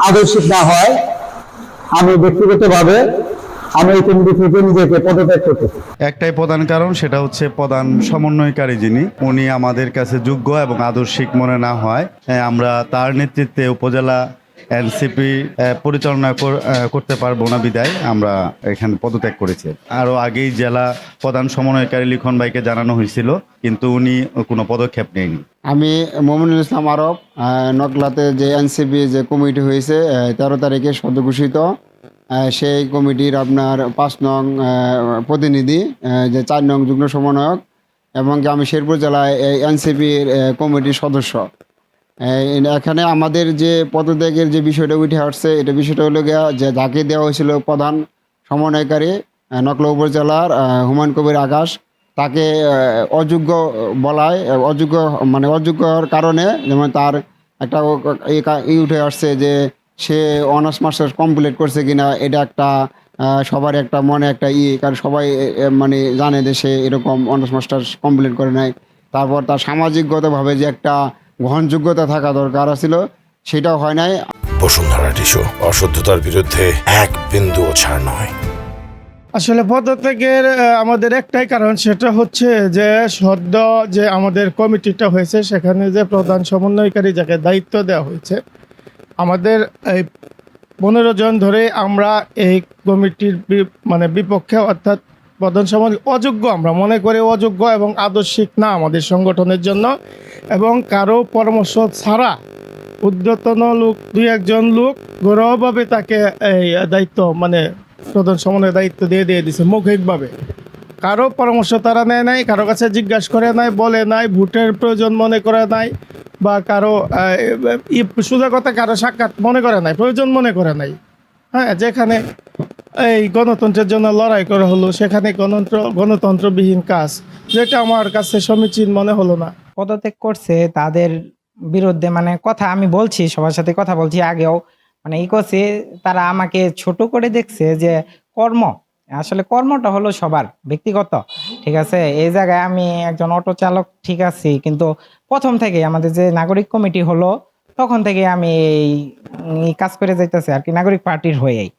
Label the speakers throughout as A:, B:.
A: আদর্শিক না হয়, আমি ব্যক্তিগতভাবে আমি এই কমিটি থেকে নিজেকে পদত্যাগ করতেছি।
B: একটাই প্রধান কারণ, সেটা হচ্ছে প্রধান সমন্বয়কারী যিনি, উনি আমাদের কাছে যোগ্য এবং আদর্শিক মনে না হয় আমরা তার নেতৃত্বে উপজেলা এনসিপি পরিচালনা করতে পারবো না বিদায় আমরা এখানে পদত্যাগ করেছি। আরও আগেই জেলা প্রধান সমন্বয়কারী লিখন ভাইকে জানানো হয়েছিল, কিন্তু উনি কোনো পদক্ষেপ নেয়নি।
C: আমি মমিনুল ইসলাম আরব, নকলাতে যে এনসিপি যে কমিটি হয়েছে 13 তারিখে সদ্য ঘোষিত, সেই কমিটির আপনার 5 নং প্রতিনিধি, যে 4 নং যুগ্ম সমন্বয়ক, এবং আমি শেরপুর জেলায় এই এনসিপির কমিটির সদস্য। এখানে আমাদের যে পদত্যাগের যে বিষয়টা উঠে আসছে, এটা বিষয়টা হলো গিয়া যে যাকে দেওয়া হয়েছিল প্রধান সমন্বয়কারী নকলা উপজেলার হুমায়ুন কবির আকাশ, তাকে অযোগ্য বলায়, অযোগ্য মানে অযোগ্যর কারণে, যেমন তার একটা উঠে আসছে যে সে অনার্স মাস্টার্স কমপ্লিট করছে কিনা, এটা একটা সবার একটা মনে একটা কারণ সবাই মানে জানে যে সে এরকম অনার্স মাস্টার্স কমপ্লিট করে নাই। তারপর তার সামাজিকগতভাবে যে একটা গ্রহণযোগ্যতা থাকা দরকার ছিল, সেটাও হয় নাই।
D: বসুন্ধরা টিস্যু, অশুদ্ধতার বিরুদ্ধে এক বিন্দুও ছাড় নয়।
E: আসলে পদত্যাগের আমাদের একটাই কারণ, সেটা হচ্ছে যে সদ্য যে আমাদের কমিটিটা হয়েছে, সেখানে যে প্রধান সমন্বয়কারী যাকে দায়িত্ব দেওয়া হয়েছে, আমাদের এই 15 জন ধরে আমরা এই কমিটির মানে বিপক্ষে, অর্থাৎ প্রধান সমন্বয় অযোগ্য, আমরা মনে করি অযোগ্য এবং আদর্শিক না আমাদের সংগঠনের জন্য, এবং কারো পরামর্শ ছাড়া ঊর্ধ্বতন লোক 2-1 লোক গৌরবভাবে তাকে এই দায়িত্ব মানে প্রধান সমন্বয়ের দায়িত্ব দিয়ে দিয়েছে মৌখিকভাবে। কারো পরামর্শ তারা নেয় নাই, কারো কাছে জিজ্ঞাসা করে নাই, বলে নাই, ভোটের প্রয়োজন মনে করে নাই, বা কারো সোজা কথা কারো সাক্ষাৎ মনে করে নাই, প্রয়োজন মনে করে নাই। হ্যাঁ, যেখানে এই গণতন্ত্রের জন্য লড়াই করা হলো, সেখানে গণতন্ত্রবিহীন কাজ, যেটা আমার কাছে সমীচীন মনে হলো না।
F: পদত্যাগ করছে তাদের বিরুদ্ধে মানে কথা আমি বলছি, সবার সাথে কথা বলছি আগেও, মানে করছে তারা আমাকে ছোট করে দেখছে যে কর্ম, আসলে কর্মটা হলো সবার ব্যক্তিগত, ঠিক আছে। এই জায়গায় আমি একজন অটো চালক, ঠিক আছে, কিন্তু প্রথম থেকে আমাদের যে নাগরিক কমিটি হলো তখন থেকে আমি এই কাজ করে যাইতেছি আর কি, নাগরিক পার্টির হয়েই।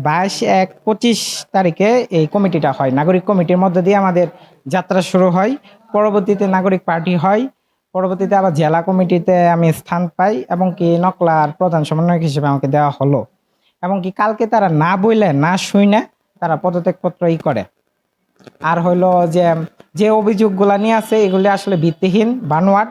F: 22-1-25 তারিখে এই কমিটিটা হয়, নাগরিক কমিটির মধ্যে দিয়ে আমাদের যাত্রা শুরু হয়, পরবর্তীতে নাগরিক পার্টি হয়, পরবর্তীতে আবার জেলা কমিটিতে আমি স্থান পাই, এবং কি নকলার প্রধান সমন্বয়ক হিসেবে আমাকে দেওয়া হলো, এবং কি কালকে তারা না বইলে না শুনে তারা পদত্যাগপত্র করে। আর হইলো যে অভিযোগগুলা নিয়ে আছে, এগুলি আসলে ভিত্তিহীন, বানোয়াট।